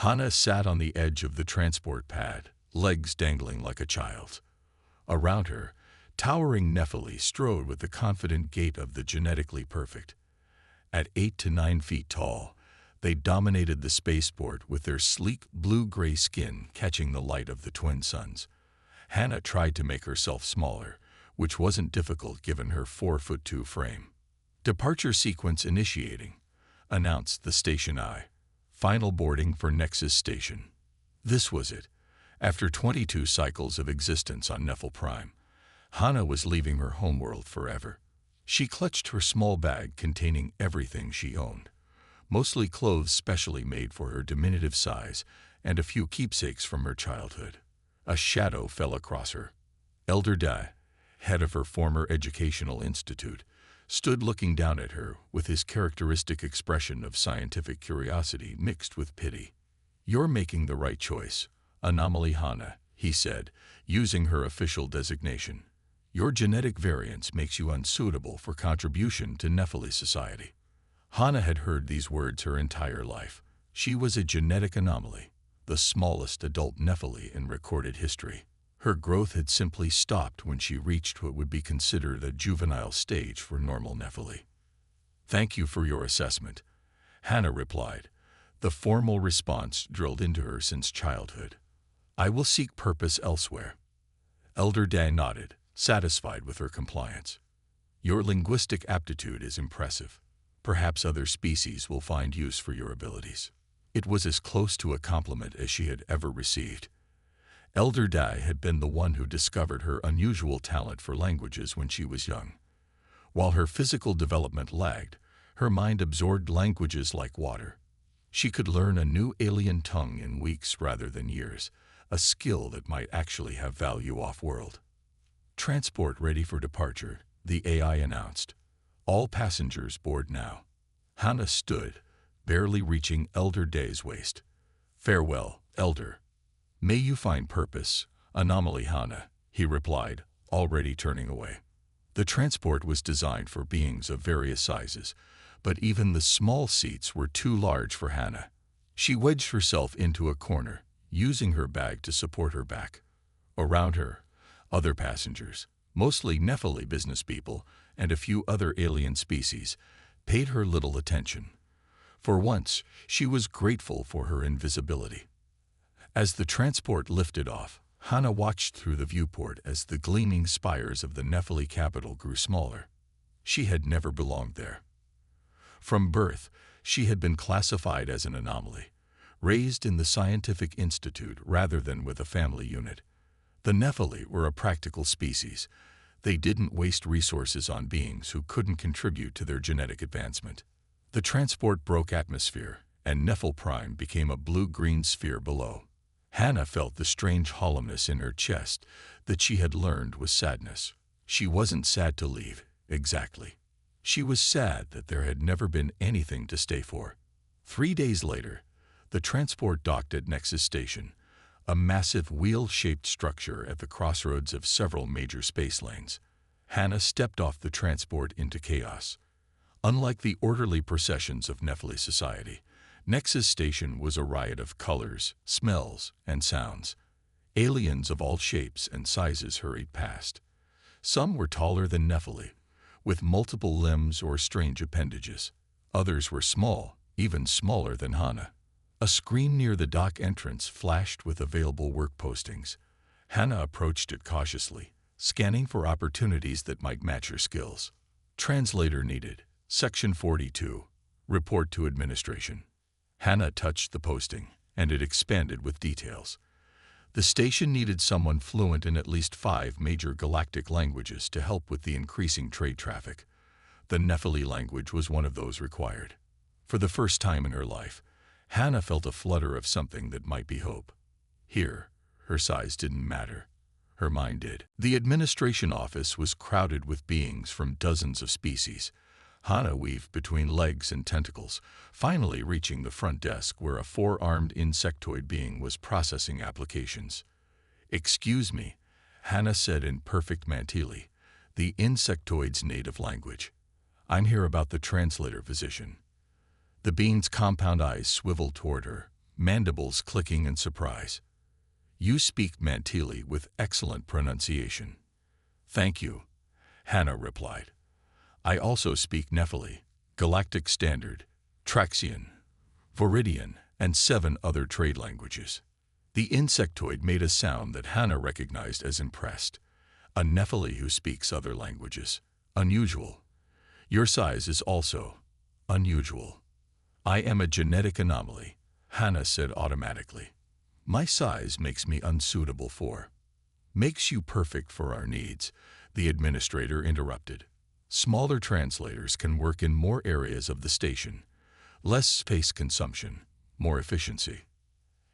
Hana sat on the edge of the transport pad, legs dangling like a child's. Around her, towering Nephili strode with the confident gait of the genetically perfect. At 8 to 9 feet tall, they dominated the spaceport with their sleek blue-gray skin catching the light of the twin suns. Hana tried to make herself smaller, which wasn't difficult given her 4'2" frame. "Departure sequence initiating," announced the station eye. "Final boarding for Nexus Station." This was it. After 22 cycles of existence on Nephil Prime, Hana was leaving her homeworld forever. She clutched her small bag containing everything she owned, mostly clothes specially made for her diminutive size and a few keepsakes from her childhood. A shadow fell across her. Elder Dai, head of her former educational institute, stood looking down at her with his characteristic expression of scientific curiosity mixed with pity. "You're making the right choice, Anomaly Hana," he said, using her official designation. "Your genetic variance makes you unsuitable for contribution to Nephili society." Hana had heard these words her entire life. She was a genetic anomaly, the smallest adult Nephili in recorded history. Her growth had simply stopped when she reached what would be considered a juvenile stage for normal Nephili. "Thank you for your assessment," Hana replied, the formal response drilled into her since childhood. "I will seek purpose elsewhere." Elder Dan nodded, satisfied with her compliance. "Your linguistic aptitude is impressive. Perhaps other species will find use for your abilities." It was as close to a compliment as she had ever received. Elder Dai had been the one who discovered her unusual talent for languages when she was young. While her physical development lagged, her mind absorbed languages like water. She could learn a new alien tongue in weeks rather than years, a skill that might actually have value off-world. "Transport ready for departure," the AI announced. "All passengers board now." Hana stood, barely reaching Elder Dai's waist. "Farewell, Elder. May you find purpose, Anomaly Hana," he replied, already turning away. The transport was designed for beings of various sizes, but even the small seats were too large for Hana. She wedged herself into a corner, using her bag to support her back. Around her, other passengers, mostly Nephili business people and a few other alien species, paid her little attention. For once, she was grateful for her invisibility. As the transport lifted off, Hana watched through the viewport as the gleaming spires of the Nephili capital grew smaller. She had never belonged there. From birth, she had been classified as an anomaly, raised in the scientific institute rather than with a family unit. The Nephili were a practical species. They didn't waste resources on beings who couldn't contribute to their genetic advancement. The transport broke atmosphere, and Nephil Prime became a blue-green sphere below. Hana felt the strange hollowness in her chest that she had learned was sadness. She wasn't sad to leave, exactly. She was sad that there had never been anything to stay for. 3 days later, the transport docked at Nexus Station, a massive wheel-shaped structure at the crossroads of several major space lanes. Hana stepped off the transport into chaos. Unlike the orderly processions of Nephili society, Nexus Station was a riot of colors, smells, and sounds. Aliens of all shapes and sizes hurried past. Some were taller than Nephili, with multiple limbs or strange appendages. Others were small, even smaller than Hana. A screen near the dock entrance flashed with available work postings. Hana approached it cautiously, scanning for opportunities that might match her skills. "Translator needed. Section 42. Report to administration." Hana touched the posting, and it expanded with details. The station needed someone fluent in at least 5 major galactic languages to help with the increasing trade traffic. The Nephili language was one of those required. For the first time in her life, Hana felt a flutter of something that might be hope. Here, her size didn't matter. Her mind did. The administration office was crowded with beings from dozens of species. Hana weaved between legs and tentacles, finally reaching the front desk where a 4-armed insectoid being was processing applications. "Excuse me," Hana said in perfect Mantili, the insectoid's native language. "I'm here about the translator position." The being's compound eyes swiveled toward her, mandibles clicking in surprise. "You speak Mantili with excellent pronunciation." "Thank you," Hannah replied. "I also speak Nephili, Galactic Standard, Traxian, Viridian, and 7 other trade languages." The insectoid made a sound that Hannah recognized as impressed. "A Nephili who speaks other languages. Unusual. Your size is also unusual." "I am a genetic anomaly," Hannah said automatically. "My size makes me unsuitable for—" "Makes you perfect for our needs," the administrator interrupted. "Smaller translators can work in more areas of the station. Less space consumption, more efficiency."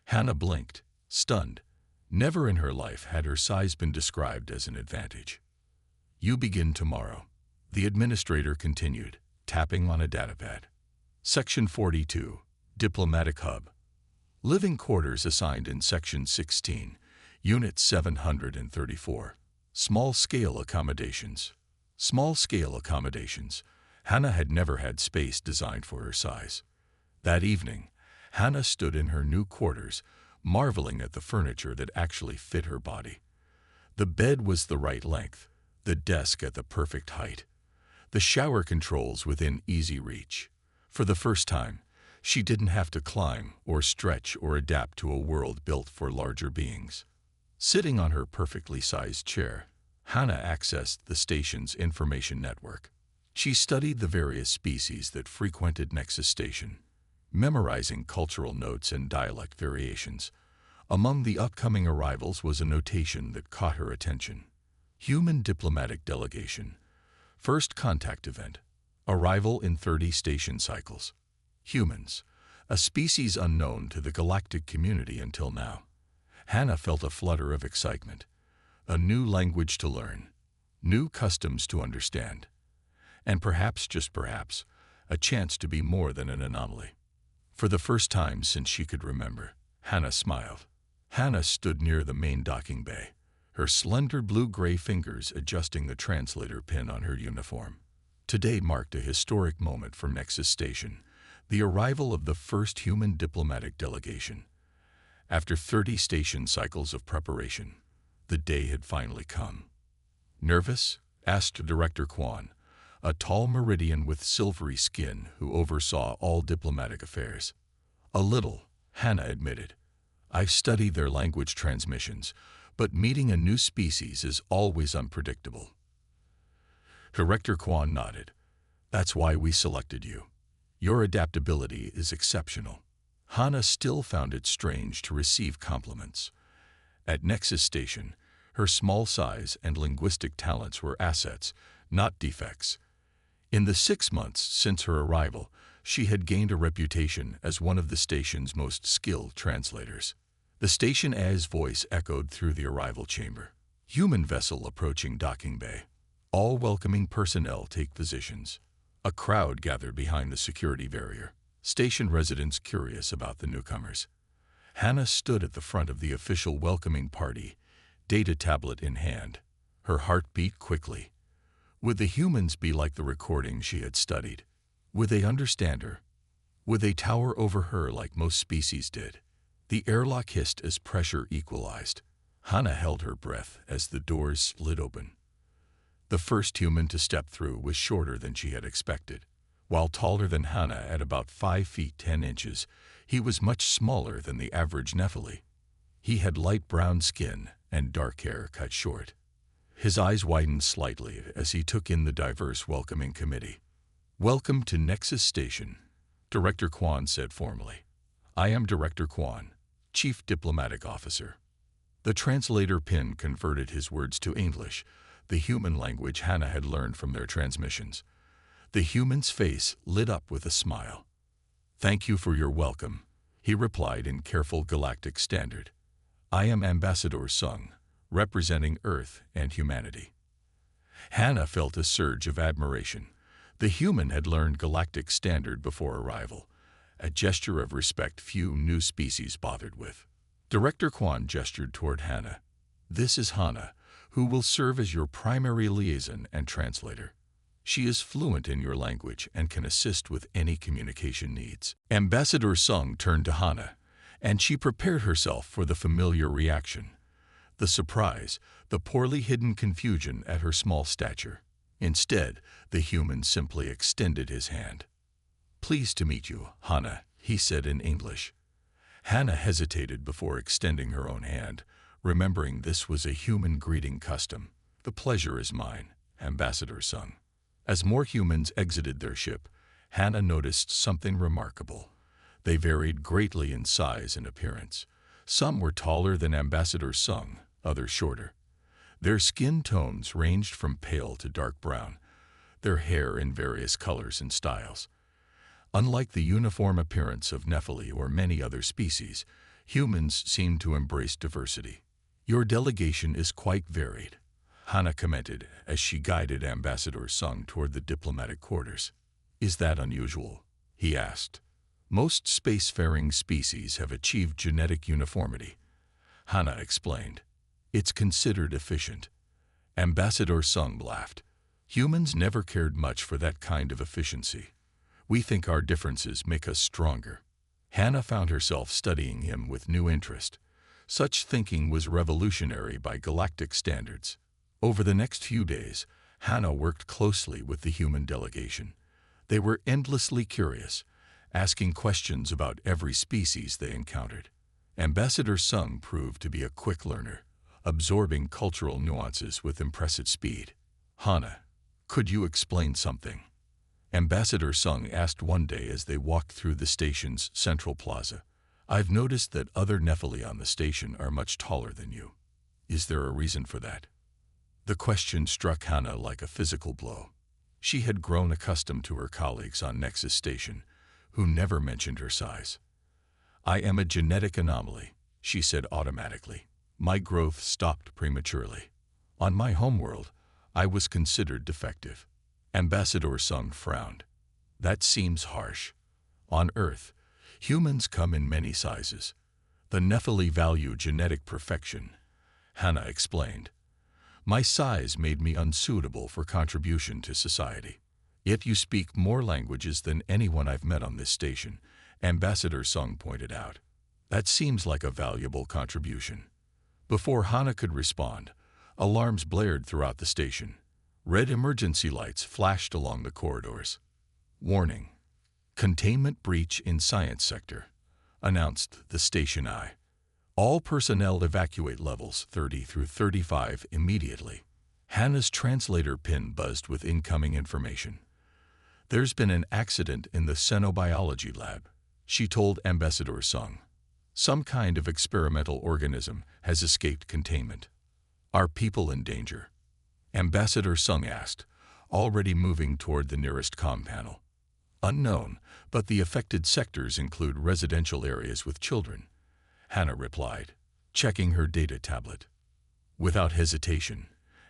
Hannah blinked, stunned. Never in her life had her size been described as an advantage. "You begin tomorrow," the administrator continued, tapping on a datapad. Section 42, Diplomatic Hub. Living quarters assigned in Section 16, Unit 734. Small-scale accommodations. Small-scale accommodations. Hannah had never had space designed for her size. That evening, Hannah stood in her new quarters, marveling at the furniture that actually fit her body. The bed was the right length, the desk at the perfect height, the shower controls within easy reach. For the first time, she didn't have to climb or stretch or adapt to a world built for larger beings. Sitting on her perfectly sized chair, Hannah accessed the station's information network. She studied the various species that frequented Nexus Station, memorizing cultural notes and dialect variations. Among the upcoming arrivals was a notation that caught her attention. Human Diplomatic Delegation. First contact event. Arrival in 30 station cycles. Humans, a species unknown to the galactic community until now. Hannah felt a flutter of excitement. A new language to learn, new customs to understand, and perhaps, just perhaps, a chance to be more than an anomaly. For the first time since she could remember, Hannah smiled. Hannah stood near the main docking bay, her slender blue-gray fingers adjusting the translator pin on her uniform. Today marked a historic moment for Nexus Station, the arrival of the first human diplomatic delegation. After 30 station cycles of preparation, the day had finally come. "Nervous?" asked Director Kwan, a tall Meridian with silvery skin who oversaw all diplomatic affairs. "A little," Hannah admitted. "I've studied their language transmissions, but meeting a new species is always unpredictable." Director Kwan nodded. "That's why we selected you. Your adaptability is exceptional." Hannah still found it strange to receive compliments. At Nexus Station, her small size and linguistic talents were assets, not defects. In the 6 months since her arrival, she had gained a reputation as one of the station's most skilled translators. The Station A's voice echoed through the arrival chamber. "Human vessel approaching docking bay. All welcoming personnel take positions." A crowd gathered behind the security barrier, station residents curious about the newcomers. Hannah stood at the front of the official welcoming party, data tablet in hand. Her heart beat quickly. Would the humans be like the recordings she had studied? Would they understand her? Would they tower over her like most species did? The airlock hissed as pressure equalized. Hannah held her breath as the doors slid open. The first human to step through was shorter than she had expected. While taller than Hannah at about 5 feet 10 inches, he was much smaller than the average Nephili. He had light brown skin and dark hair cut short. His eyes widened slightly as he took in the diverse welcoming committee. "Welcome to Nexus Station," Director Kwan said formally. "I am Director Kwan, Chief Diplomatic Officer." The translator pin converted his words to English, the human language Hannah had learned from their transmissions. The human's face lit up with a smile. "Thank you for your welcome," he replied in careful Galactic Standard. "I am Ambassador Sung, representing Earth and humanity." Hannah felt a surge of admiration. The human had learned Galactic Standard before arrival, a gesture of respect few new species bothered with. Director Kwan gestured toward Hannah. "This is Hannah, who will serve as your primary liaison and translator. She is fluent in your language and can assist with any communication needs." Ambassador Sung turned to Hannah, and she prepared herself for the familiar reaction. The surprise, the poorly hidden confusion at her small stature. Instead, the human simply extended his hand. "Pleased to meet you, Hannah," he said in English. Hannah hesitated before extending her own hand, remembering this was a human greeting custom. "The pleasure is mine," Ambassador sung. As more humans exited their ship, Hannah noticed something remarkable. They varied greatly in size and appearance. Some were taller than Ambassador Sung, others shorter. Their skin tones ranged from pale to dark brown, their hair in various colors and styles. Unlike the uniform appearance of Nephilim or many other species, humans seemed to embrace diversity. "Your delegation is quite varied," Hannah commented as she guided Ambassador Sung toward the diplomatic quarters. "Is that unusual?" he asked. "Most spacefaring species have achieved genetic uniformity," Hannah explained. "It's considered efficient." Ambassador Sung laughed. "Humans never cared much for that kind of efficiency. We think our differences make us stronger." Hannah found herself studying him with new interest. Such thinking was revolutionary by galactic standards. Over the next few days, Hannah worked closely with the human delegation. They were endlessly curious, asking questions about every species they encountered. Ambassador Sung proved to be a quick learner, absorbing cultural nuances with impressive speed. "Hannah, could you explain something?" Ambassador Sung asked one day as they walked through the station's central plaza. "I've noticed that other Nephilim on the station are much taller than you. Is there a reason for that?" The question struck Hannah like a physical blow. She had grown accustomed to her colleagues on Nexus Station, who never mentioned her size. "I am a genetic anomaly," she said automatically. "My growth stopped prematurely. On my homeworld, I was considered defective." Ambassador Sung frowned. "That seems harsh. On Earth, humans come in many sizes. The Nephilim value genetic perfection," Hannah explained. "My size made me unsuitable for contribution to society." "Yet you speak more languages than anyone I've met on this station," Ambassador Sung pointed out. "That seems like a valuable contribution." Before Hannah could respond, alarms blared throughout the station. Red emergency lights flashed along the corridors. "Warning. Containment breach in Science Sector," announced the station eye. "All personnel evacuate levels 30 through 35 immediately." Hannah's translator pin buzzed with incoming information. "There's been an accident in the xenobiology lab," she told Ambassador Sung. "Some kind of experimental organism has escaped containment." "Are people in danger?" Ambassador Sung asked, already moving toward the nearest comm panel. "Unknown, but the affected sectors include residential areas with children," Hannah replied, checking her data tablet. Without hesitation,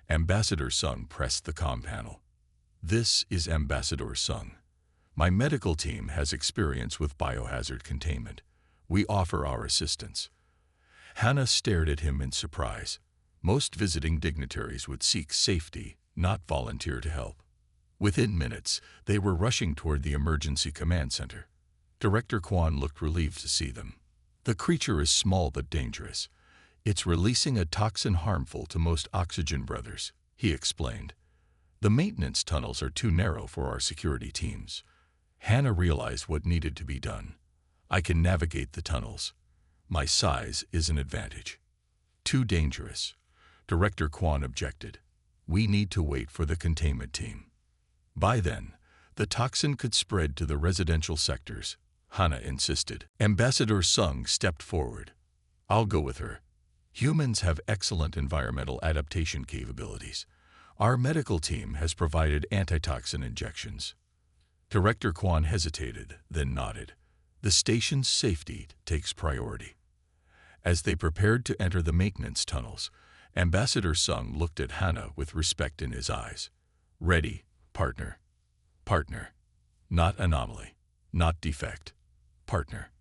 Ambassador Sung pressed the comm panel. "This is Ambassador Sung. My medical team has experience with biohazard containment. We offer our assistance." Hannah stared at him in surprise. Most visiting dignitaries would seek safety, not volunteer to help. Within minutes, they were rushing toward the emergency command center. Director Kwan looked relieved to see them. "The creature is small but dangerous. It's releasing a toxin harmful to most oxygen brothers," he explained. "The maintenance tunnels are too narrow for our security teams." Hannah realized what needed to be done. "I can navigate the tunnels. My size is an advantage." "Too dangerous," Director Kwan objected. "We need to wait for the containment team. By then, the toxin could spread to the residential sectors," Hannah insisted. Ambassador Sung stepped forward. "I'll go with her. Humans have excellent environmental adaptation capabilities. Our medical team has provided antitoxin injections." Director Kwan hesitated, then nodded. "The station's safety takes priority." As they prepared to enter the maintenance tunnels, Ambassador Sung looked at Hannah with respect in his eyes. "Ready, partner." "Partner. Not anomaly. Not defect. Partner."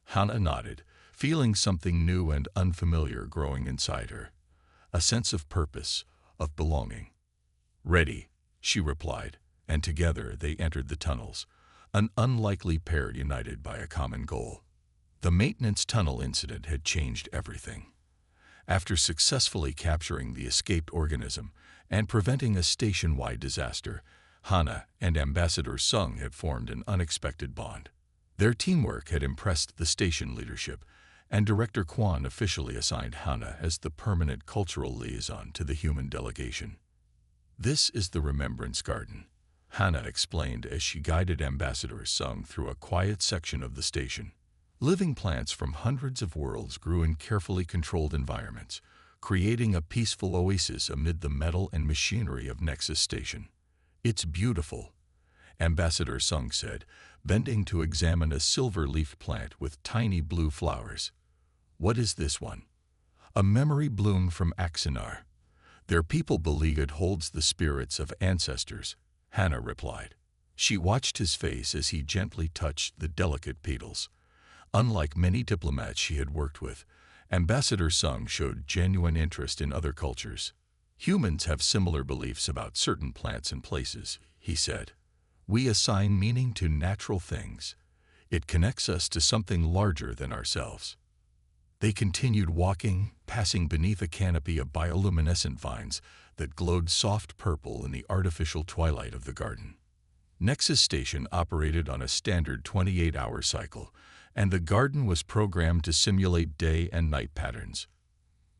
Hannah nodded, feeling something new and unfamiliar growing inside her. A sense of purpose, of belonging. "Ready," she replied, and together they entered the tunnels, an unlikely pair united by a common goal. The maintenance tunnel incident had changed everything. After successfully capturing the escaped organism and preventing a station-wide disaster, Hana and Ambassador Sung had formed an unexpected bond. Their teamwork had impressed the station leadership, and Director Kwan officially assigned Hana as the permanent cultural liaison to the human delegation. "This is the Remembrance Garden," Hana explained as she guided Ambassador Sung through a quiet section of the station. Living plants from hundreds of worlds grew in carefully controlled environments, creating a peaceful oasis amid the metal and machinery of Nexus Station. "It's beautiful," Ambassador Sung said, bending to examine a silver-leafed plant with tiny blue flowers. "What is this one?" "A memory bloom from Axinar. Their people believe it holds the spirits of ancestors," Hana replied. She watched his face as he gently touched the delicate petals. Unlike many diplomats she had worked with, Ambassador Sung showed genuine interest in other cultures. "Humans have similar beliefs about certain plants and places," he said. "We assign meaning to natural things. It connects us to something larger than ourselves." They continued walking, passing beneath a canopy of bioluminescent vines that glowed soft purple in the artificial twilight of the garden. Nexus Station operated on a standard 28-hour cycle, and the garden was programmed to simulate day and night patterns.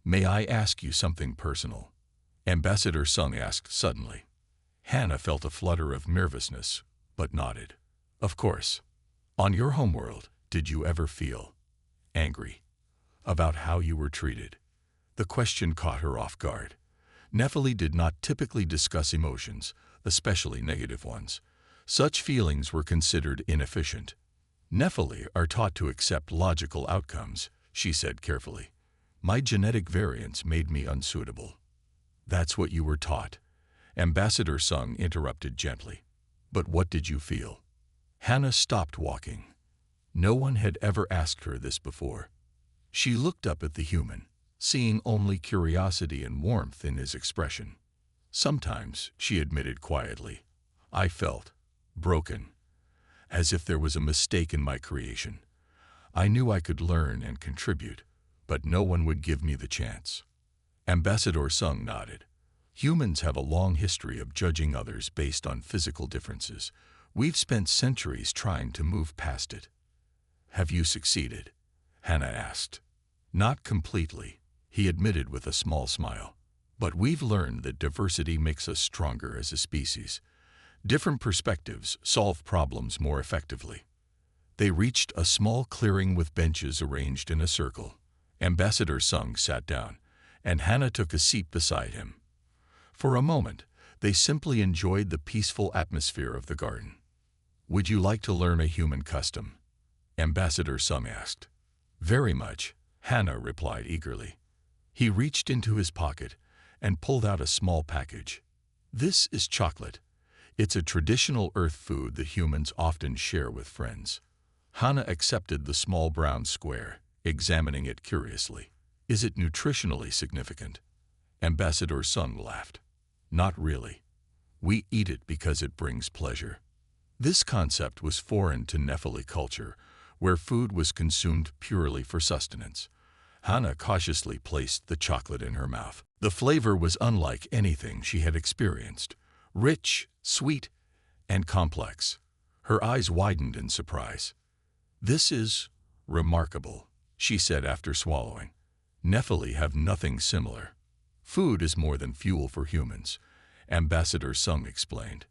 "May I ask you something personal?" Ambassador Sung asked suddenly. Hana felt a flutter of nervousness, but nodded. "Of course. On your homeworld, did you ever feel angry about how you were treated?" The question caught her off guard. Nephili did not typically discuss emotions, especially negative ones. Such feelings were considered inefficient. "Nephili are taught to accept logical outcomes," she said carefully. "My genetic variants made me unsuitable." "That's what you were taught," Ambassador Sung interrupted gently. "But what did you feel?" Hana stopped walking. No one had ever asked her this before. She looked up at the human, seeing only curiosity and warmth in his expression. "Sometimes," she admitted quietly, "I felt broken, as if there was a mistake in my creation. I knew I could learn and contribute, but no one would give me the chance." Ambassador Sung nodded. "Humans have a long history of judging others based on physical differences. We've spent centuries trying to move past it." "Have you succeeded?" Hana asked. "Not completely," he admitted with a small smile. "But we've learned that diversity makes us stronger as a species. Different perspectives solve problems more effectively." They reached a small clearing with benches arranged in a circle. Ambassador Sung sat down, and Hana took a seat beside him. For a moment, they simply enjoyed the peaceful atmosphere of the garden. "Would you like to learn a human custom?" Ambassador Sung asked. "Very much," Hana replied eagerly. He reached into his pocket and pulled out a small package. "This is chocolate. It's a traditional Earth food that humans often share with friends." Hana accepted the small brown square, examining it curiously. "Is it nutritionally significant?" Ambassador Sung laughed. "Not really. We eat it because it brings pleasure." This concept was foreign to Nephili culture, where food was consumed purely for sustenance. Hana cautiously placed the chocolate in her mouth. The flavor was unlike anything she had experienced. Rich, sweet, and complex. Her eyes widened in surprise. "This is remarkable," she said after swallowing. "Nephili have nothing similar." "Food is more than fuel for humans," Ambassador Sung explained.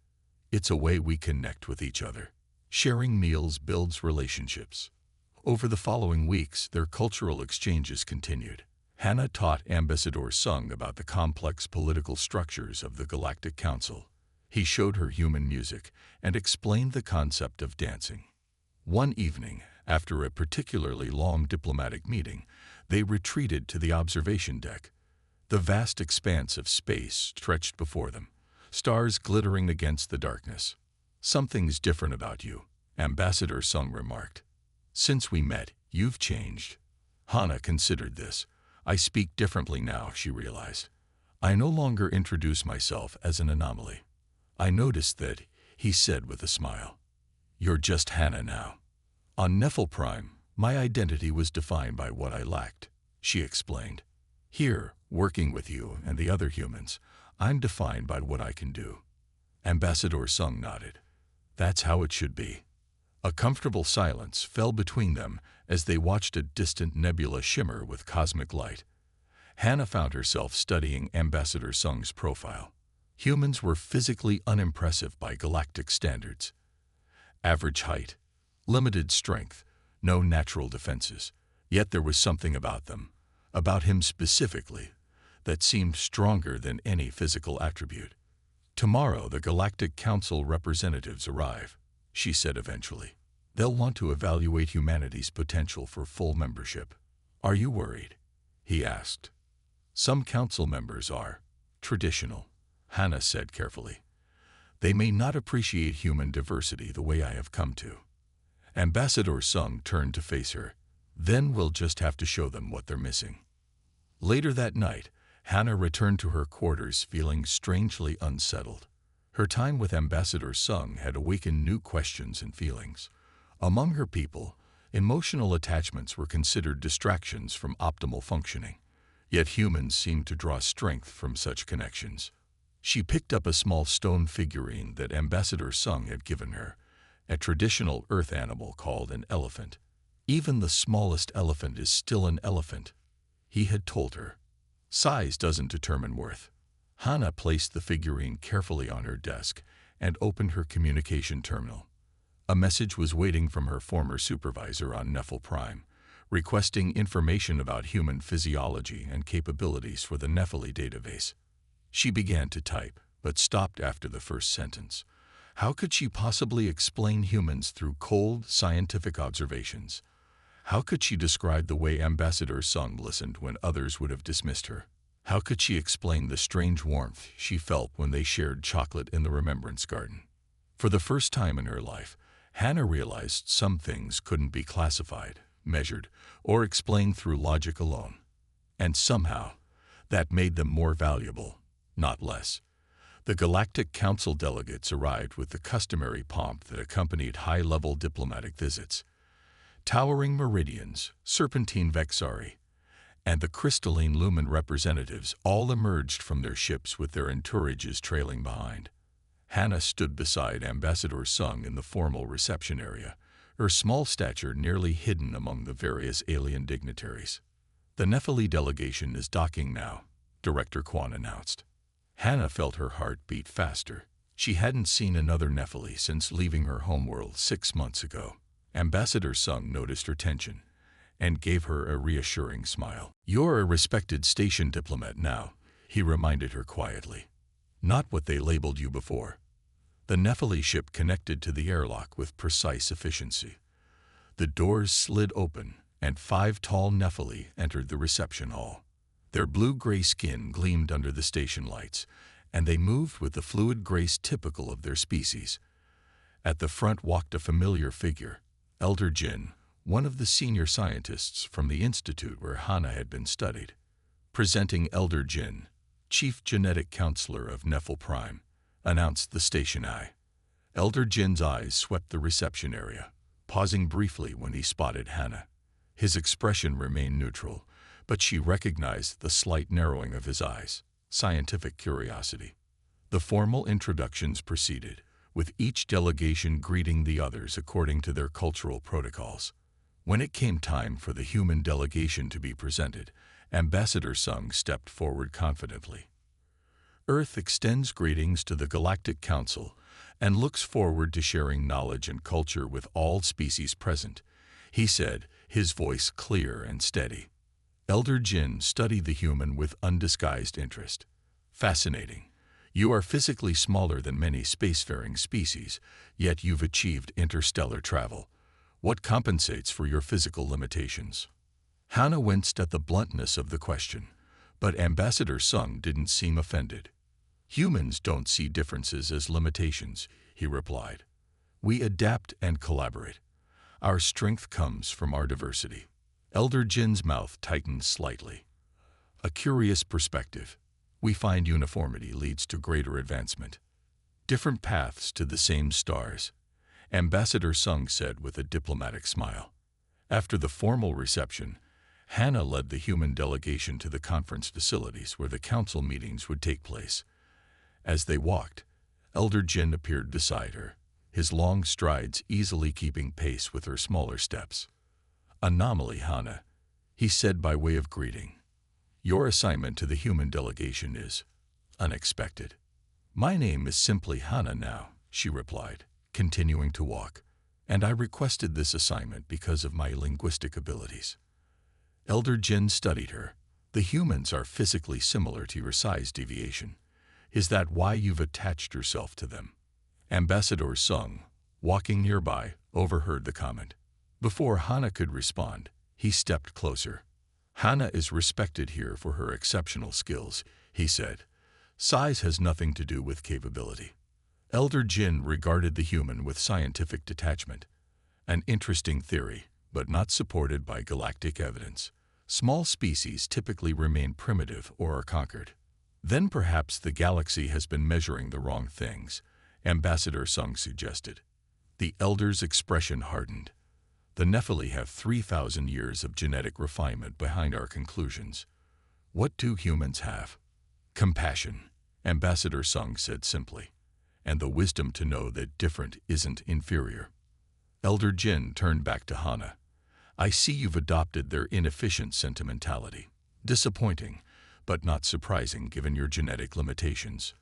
"It's a way we connect with each other. Sharing meals builds relationships." Over the following weeks, their cultural exchanges continued. Hana taught Ambassador Sung about the complex political structures of the Galactic Council. He showed her human music and explained the concept of dancing. One evening, after a particularly long diplomatic meeting, they retreated to the observation deck. The vast expanse of space stretched before them, stars glittering against the darkness. "Something's different about you," Ambassador Sung remarked. "Since we met, you've changed." Hana considered this. "I speak differently now," she realized. "I no longer introduce myself as an anomaly." "I noticed that," he said with a smile. "You're just Hana now." On Nephil Prime, My identity was defined by what I lacked, she explained. Here, working with you and the other humans, I'm defined by what I can do. Ambassador Sung nodded. That's how it should be. A comfortable silence fell between them as they watched a distant nebula shimmer with cosmic light. Hannah found herself studying Ambassador Sung's profile. Humans were physically unimpressive by galactic standards. Average height, limited strength, no natural defenses. Yet there was something about them, about him specifically, that seemed stronger than any physical attribute. Tomorrow the Galactic Council representatives arrive, she said eventually. They'll want to evaluate humanity's potential for full membership. Are you worried? He asked. Some council members are traditional, Hannah said carefully. They may not appreciate human diversity the way I have come to. Ambassador Sung turned to face her. Then we'll just have to show them what they're missing. Later that night, Hannah returned to her quarters feeling strangely unsettled. Her time with Ambassador Sung had awakened new questions and feelings. Among her people, emotional attachments were considered distractions from optimal functioning. Yet humans seemed to draw strength from such connections. She picked up a small stone figurine that Ambassador Sung had given her, a traditional earth animal called an elephant. Even the smallest elephant is still an elephant, he had told her. Size doesn't determine worth. Hannah placed the figurine carefully on her desk and opened her communication terminal. A message was waiting from her former supervisor on Nephil Prime, requesting information about human physiology and capabilities for the Nephili database. She began to type, but stopped after the first sentence. How could she possibly explain humans through cold, scientific observations? How could she describe the way Ambassador Sung listened when others would have dismissed her? How could she explain the strange warmth she felt when they shared chocolate in the Remembrance Garden? For the first time in her life, Hannah realized some things couldn't be classified, measured, or explained through logic alone. And somehow, that made them more valuable, not less. The Galactic Council delegates arrived with the customary pomp that accompanied high-level diplomatic visits. Towering meridians, serpentine vexari, and the crystalline lumen representatives all emerged from their ships with their entourages trailing behind. Hannah stood beside Ambassador Sung in the formal reception area, her small stature nearly hidden among the various alien dignitaries. The Nephili delegation is docking now, Director Kwan announced. Hannah felt her heart beat faster. She hadn't seen another Nephili since leaving her homeworld 6 months ago. Ambassador Sung noticed her tension and gave her a reassuring smile. You're a respected station diplomat now, he reminded her quietly. Not what they labeled you before. The Nephili ship connected to the airlock with precise efficiency. The doors slid open, and 5 tall Nephili entered the reception hall. Their blue-gray skin gleamed under the station lights, and they moved with the fluid grace typical of their species. At the front walked a familiar figure, Elder Jin, one of the senior scientists from the institute where Hannah had been studied. Presenting Elder Jin, Chief Genetic Counselor of Nephil Prime, announced the station eye. Elder Jin's eyes swept the reception area, pausing briefly when he spotted Hannah. His expression remained neutral, but she recognized the slight narrowing of his eyes, scientific curiosity. The formal introductions proceeded, with each delegation greeting the others according to their cultural protocols. When it came time for the human delegation to be presented, Ambassador Sung stepped forward confidently. Earth extends greetings to the Galactic Council and looks forward to sharing knowledge and culture with all species present, he said, his voice clear and steady. Elder Jin studied the human with undisguised interest. Fascinating. You are physically smaller than many spacefaring species, yet you've achieved interstellar travel. What compensates for your physical limitations? Hannah winced at the bluntness of the question, but Ambassador Sung didn't seem offended. Humans don't see differences as limitations, he replied. We adapt and collaborate. Our strength comes from our diversity. Elder Jin's mouth tightened slightly. A curious perspective. We find uniformity leads to greater advancement. Different paths to the same stars, Ambassador Sung said with a diplomatic smile. After the formal reception, Hannah led the human delegation to the conference facilities where the council meetings would take place. As they walked, Elder Jin appeared beside her, his long strides easily keeping pace with her smaller steps. "Anomaly, Hannah," he said by way of greeting. "Your assignment to the human delegation is unexpected." "My name is simply Hannah now," she replied, continuing to walk, "and I requested this assignment because of my linguistic abilities." Elder Jin studied her. "The humans are physically similar to your size deviation. Is that why you've attached yourself to them?" Ambassador Sung, walking nearby, overheard the comment. Before Hannah could respond, he stepped closer. "Hannah is respected here for her exceptional skills," he said. "Size has nothing to do with capability." Elder Jin regarded the human with scientific detachment. An interesting theory, but not supported by galactic evidence. Small species typically remain primitive or are conquered. "Then perhaps the galaxy has been measuring the wrong things," Ambassador Sung suggested. The elder's expression hardened. "The Nephilim have 3,000 years of genetic refinement behind our conclusions. What do humans have?" "Compassion," Ambassador Sung said simply, "and the wisdom to know that different isn't inferior." Elder Jin turned back to Hannah. "I see you've adopted their inefficient sentimentality. Disappointing, but not surprising given your genetic limitations."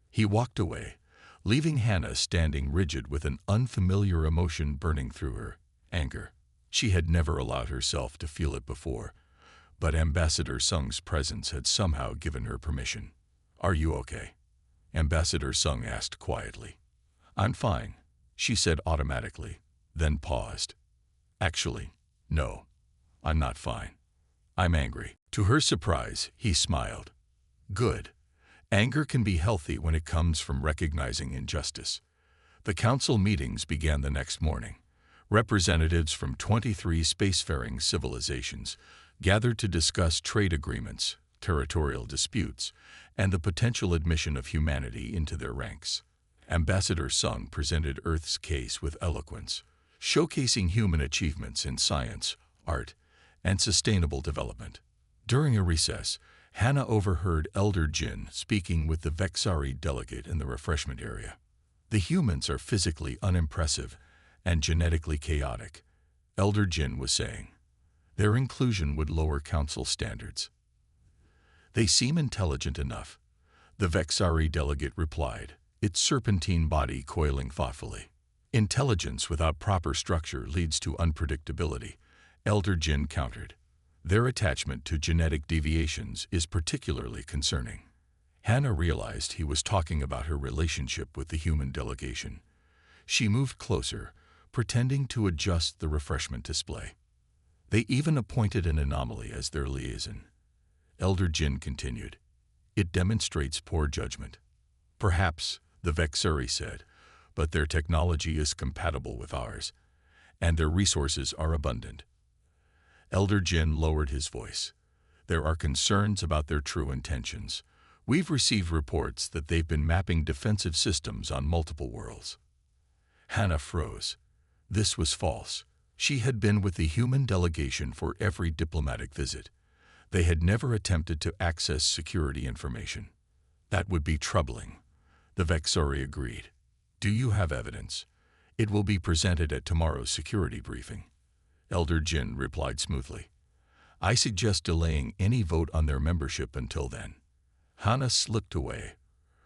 He walked away, leaving Hannah standing rigid with an unfamiliar emotion burning through her, anger. She had never allowed herself to feel it before, but Ambassador Sung's presence had somehow given her permission. "Are you okay?" Ambassador Sung asked quietly. "I'm fine," she said automatically, then paused. "Actually, no, I'm not fine. I'm angry." To her surprise, he smiled. "Good. Anger can be healthy when it comes from recognizing injustice." The council meetings began the next morning. Representatives from 23 spacefaring civilizations gathered to discuss trade agreements, territorial disputes, and the potential admission of humanity into their ranks. Ambassador Sung presented Earth's case with eloquence, showcasing human achievements in science, art, and sustainable development. During a recess, Hannah overheard Elder Jin speaking with the Vexari delegate in the refreshment area. "The humans are physically unimpressive and genetically chaotic," Elder Jin was saying. "Their inclusion would lower council standards." "They seem intelligent enough," the Vexari delegate replied, its serpentine body coiling thoughtfully. "Intelligence without proper structure leads to unpredictability," Elder Jin countered. "Their attachment to genetic deviations is particularly concerning." Hannah realized he was talking about her relationship with the human delegation. She moved closer, pretending to adjust the refreshment display. "They even appointed an anomaly as their liaison," Elder Jin continued. "It demonstrates poor judgment." "Perhaps," the Vexari said, "but their technology is compatible with ours, and their resources are abundant." Elder Jin lowered his voice. "There are concerns about their true intentions. We've received reports that they've been mapping defensive systems on multiple worlds." Hannah froze. This was false. She had been with the human delegation for every diplomatic visit. They had never attempted to access security information. "That would be troubling," the Vexari agreed. "Do you have evidence? It will be presented at tomorrow's security briefing." Elder Jin replied smoothly. "I suggest delaying any vote on their membership until then." Hannah slipped away,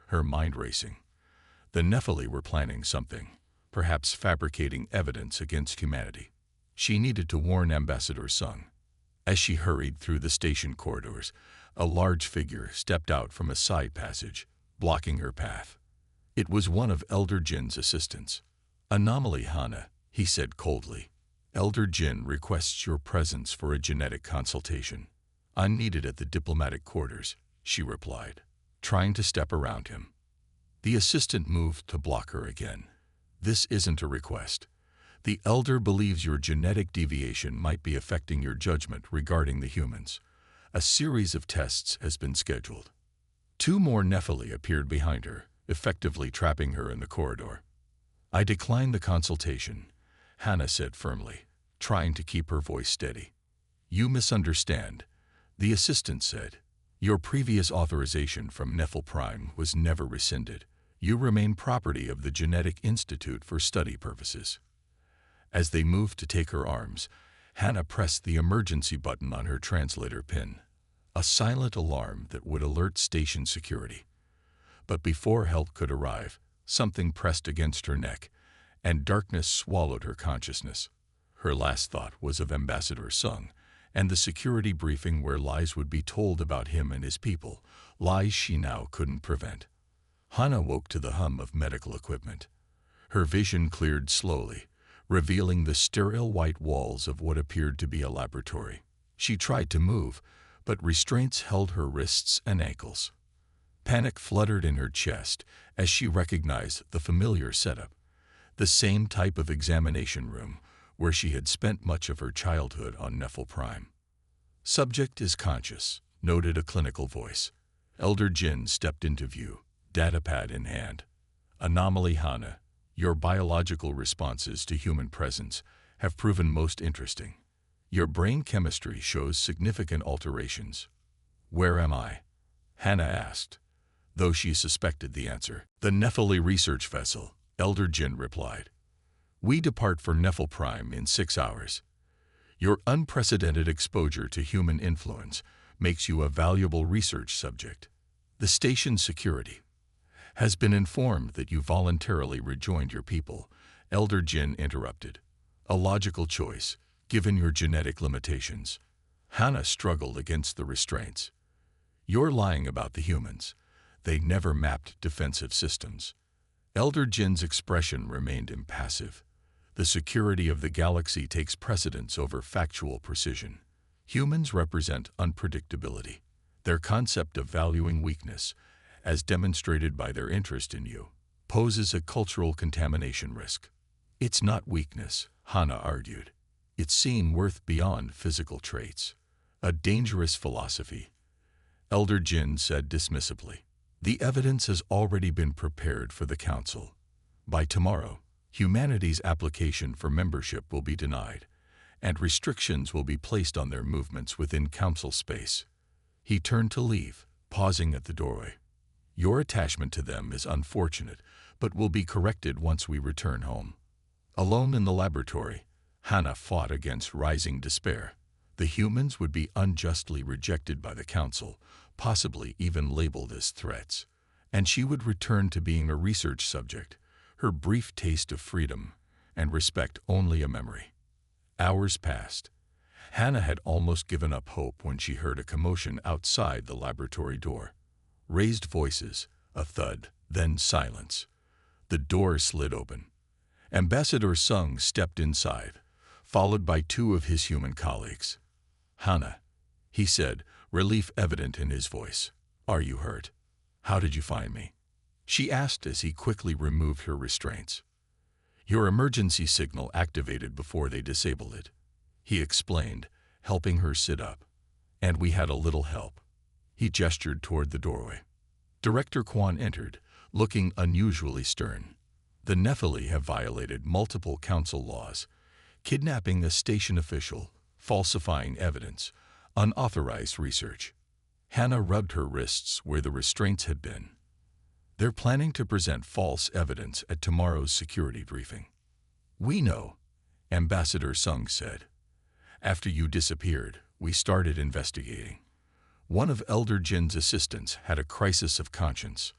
her mind racing. The Nephilim were planning something, perhaps fabricating evidence against humanity. She needed to warn Ambassador Sung. As she hurried through the station corridors, a large figure stepped out from a side passage, blocking her path. It was one of Elder Jin's assistants. "Anomaly, Hannah," he said coldly. "Elder Jin requests your presence for a genetic consultation." "I'm needed at the diplomatic quarters," she replied, trying to step around him. The assistant moved to block her again. "This isn't a request. The Elder believes your genetic deviation might be affecting your judgment regarding the humans. A series of tests has been scheduled." 2 more Nephilim appeared behind her, effectively trapping her in the corridor. "I decline the consultation," Hannah said firmly, trying to keep her voice steady. "You misunderstand," the assistant said. "Your previous authorization from Nephil Prime was never rescinded. You remain property of the Genetic Institute for study purposes." As they moved to take her arms, Hannah pressed the emergency button on her translator pin, a silent alarm that would alert station security. But before help could arrive, something pressed against her neck, and darkness swallowed her consciousness. Her last thought was of Ambassador Sung, and the security briefing where lies would be told about him and his people, lies she now couldn't prevent. Hannah woke to the hum of medical equipment. Her vision cleared slowly, revealing the sterile white walls of what appeared to be a laboratory. She tried to move, but restraints held her wrists and ankles. Panic fluttered in her chest as she recognized the familiar setup, the same type of examination room where she had spent much of her childhood on Nephil Prime. "Subject is conscious," noted a clinical voice. Elder Jin stepped into view, datapad in hand. "Anomaly Hannah, your biological responses to human presence have proven most interesting. Your brain chemistry shows significant alterations." "Where am I?" Hannah asked, though she suspected the answer. "The Nephili research vessel," Elder Jin replied. "We depart for Nephil Prime in 6 hours. Your unprecedented exposure to human influence makes you a valuable research subject. The station security has been informed that you voluntarily rejoined your people," Elder Jin interrupted. "A logical choice, given your genetic limitations." Hannah struggled against the restraints. "You're lying about the humans. They never mapped defensive systems." Elder Jin's expression remained impassive. The security of the galaxy takes precedence over factual precision. Humans represent unpredictability. Their concept of valuing weakness, as demonstrated by their interest in you, poses a cultural contamination risk. "It's not weakness," Hannah argued. "It's seeing worth beyond physical traits. A dangerous philosophy," Elder Jin said dismissively. "The evidence has already been prepared for the Council. By tomorrow, humanity's application for membership will be denied, and restrictions will be placed on their movements within Council space." He turned to leave, pausing at the doorway. "Your attachment to them is unfortunate, but will be corrected once we return home." Alone in the laboratory, Hannah fought against rising despair. The humans would be unjustly rejected by the Council, possibly even labeled as threats, and she would return to being a research subject, her brief taste of freedom and respect only a memory. Hours passed. Hannah had almost given up hope when she heard a commotion outside the laboratory door. Raised voices, a thud, then silence. The door slid open. Ambassador Sung stepped inside, followed by 2 of his human colleagues. "Hannah," he said, relief evident in his voice. "Are you hurt? How did you find me?" She asked as he quickly removed her restraints. "Your emergency signal activated before they disabled it," he explained, helping her sit up. "And we had a little help." He gestured toward the doorway. Director Kwan entered, looking unusually stern. "The Nephili have violated multiple council laws, kidnapping a station official, falsifying evidence, unauthorized research." Hannah rubbed her wrists where the restraints had been. "They're planning to present false evidence at tomorrow's security briefing." "We know," Ambassador Sung said. "After you disappeared, we started investigating. One of Elder Jin's assistants had a crisis of conscience."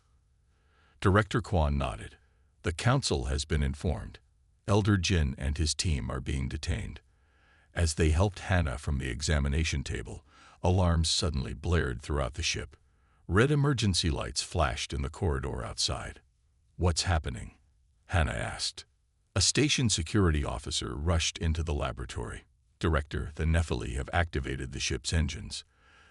Director Kwan nodded. "The Council has been informed. Elder Jin and his team are being detained." As they helped Hannah from the examination table, alarms suddenly blared throughout the ship. Red emergency lights flashed in the corridor outside. "What's happening?" Hannah asked. A station security officer rushed into the laboratory. "Director, the Nephili have activated the ship's engines.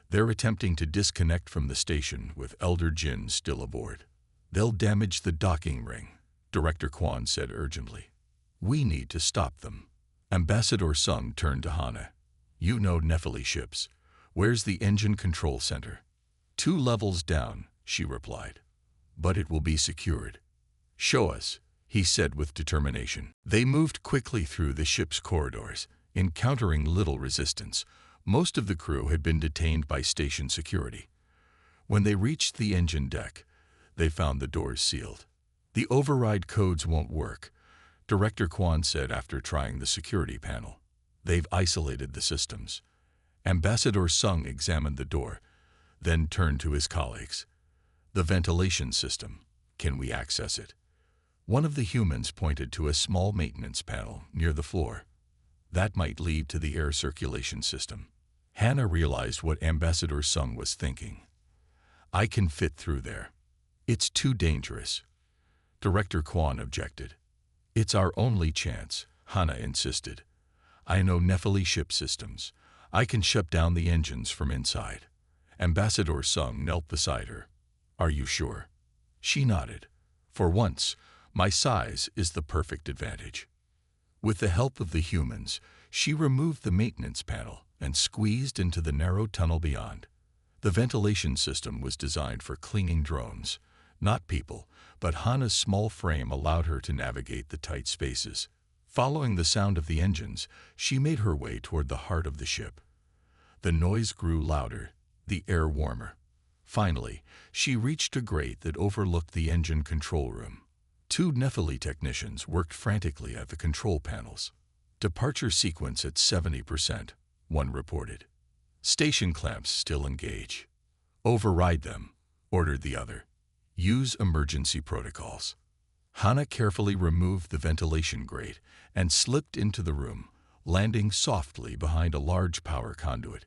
They're attempting to disconnect from the station with Elder Jin still aboard. They'll damage the docking ring," Director Kwan said urgently. "We need to stop them." Ambassador Sung turned to Hannah. "You know Nephili ships. Where's the engine control center?" 2 levels down," she replied. "But it will be secured." "Show us," he said with determination. They moved quickly through the ship's corridors, Encountering little resistance, most of the crew had been detained by station security. When they reached the engine deck, they found the doors sealed. "The override codes won't work," Director Kwan said after trying the security panel. "They've isolated the systems." Ambassador Sung examined the door, then turned to his colleagues. "The ventilation system. Can we access it?" One of the humans pointed to a small maintenance panel near the floor. "That might lead to the air circulation system." Hannah realized what Ambassador Sung was thinking. "I can fit through there." "It's too dangerous." Director Kwan objected. "It's our only chance," Hannah insisted. "I know Nephili ship systems. I can shut down the engines from inside." Ambassador Sung knelt beside her. "Are you sure?" She nodded. "For once, my size is the perfect advantage." With the help of the humans, she removed the maintenance panel and squeezed into the narrow tunnel beyond. The ventilation system was designed for clinging drones, not people, but Hannah's small frame allowed her to navigate the tight spaces. Following the sound of the engines, she made her way toward the heart of the ship. The noise grew louder, the air warmer. Finally, she reached a grate that overlooked the engine control room. Two Nephili technicians worked frantically at the control panels. "Departure sequence at 70%, one reported. "Station clamps still engage." "Override them," ordered the other. "Use emergency protocols." Hannah carefully removed the ventilation grate and slipped into the room, landing softly behind a large power conduit.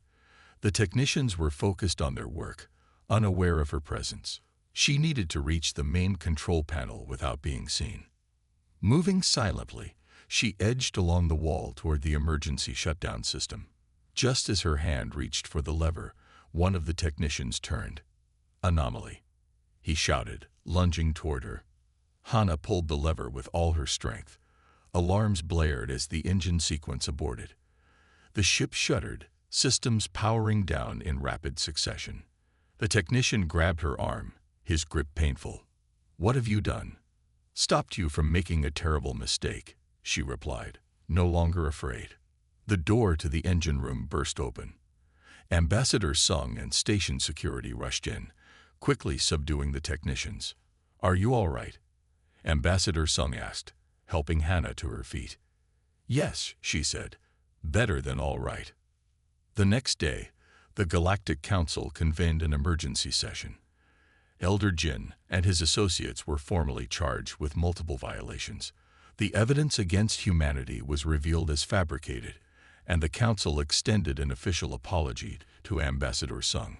The technicians were focused on their work, unaware of her presence. She needed to reach the main control panel without being seen. Moving silently, she edged along the wall toward the emergency shutdown system. Just as her hand reached for the lever, one of the technicians turned. "Anomaly," he shouted, lunging toward her. Hannah pulled the lever with all her strength. Alarms blared as the engine sequence aborted. The ship shuddered, systems powering down in rapid succession. The technician grabbed her arm, his grip painful. "What have you done?" "Stopped you from making a terrible mistake," she replied, no longer afraid. The door to the engine room burst open. Ambassador Sung and station security rushed in, quickly subduing the technicians. "Are you all right?" Ambassador Sung asked, helping Hannah to her feet. "Yes," she said, "better than all right." The next day, the Galactic Council convened an emergency session. Elder Jin and his associates were formally charged with multiple violations. The evidence against humanity was revealed as fabricated, and the Council extended an official apology to Ambassador Sung.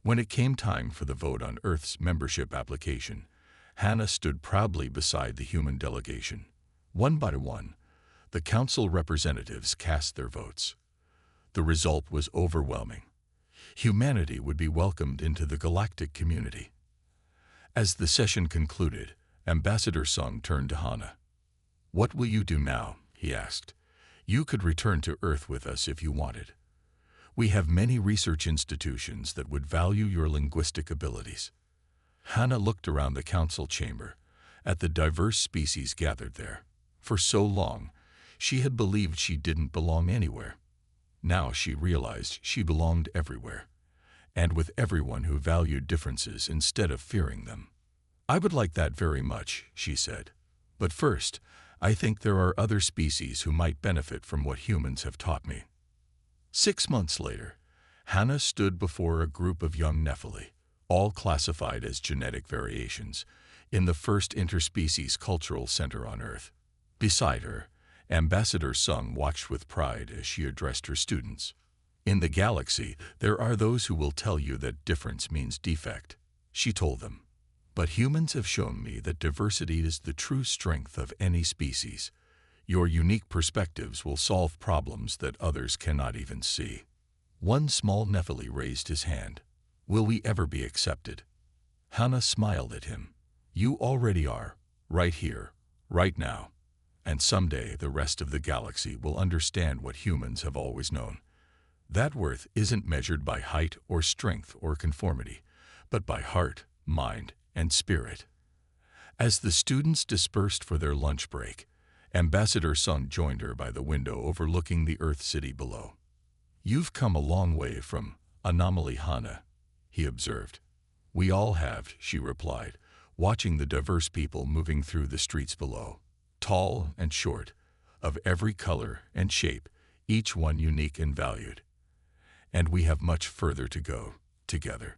When it came time for the vote on Earth's membership application, Hannah stood proudly beside the human delegation. One by one, the Council representatives cast their votes. The result was overwhelming. Humanity would be welcomed into the galactic community. As the session concluded, Ambassador Sung turned to Hannah. "What will you do now?" he asked. "You could return to Earth with us if you wanted. We have many research institutions that would value your linguistic abilities." Hannah looked around the council chamber, at the diverse species gathered there. For so long, she had believed she didn't belong anywhere. Now she realized she belonged everywhere, and with everyone who valued differences instead of fearing them. "I would like that very much," she said. "But first, I think there are other species who might benefit from what humans have taught me." 6 months later, Hannah stood before a group of young Nephili, all classified as genetic variations, in the first interspecies cultural center on Earth. Beside her, Ambassador Sung watched with pride as she addressed her students. "In the galaxy, there are those who will tell you that difference means defect," she told them. "But humans have shown me that diversity is the true strength of any species. Your unique perspectives will solve problems that others cannot even see." One small Nephili raised his hand. "Will we ever be accepted?" Hannah smiled at him. "You already are, right here, right now. And someday the rest of the galaxy will understand what humans have always known. That worth isn't measured by height or strength or conformity, but by heart, mind, and spirit." As the students dispersed for their lunch break, Ambassador Sun joined her by the window overlooking the Earth city below. "You've come a long way from Anomaly Hana," he observed. "We all have," she replied, watching the diverse people moving through the streets below. Tall and short, of every color and shape, each one unique and valued. And we have much further to go, together.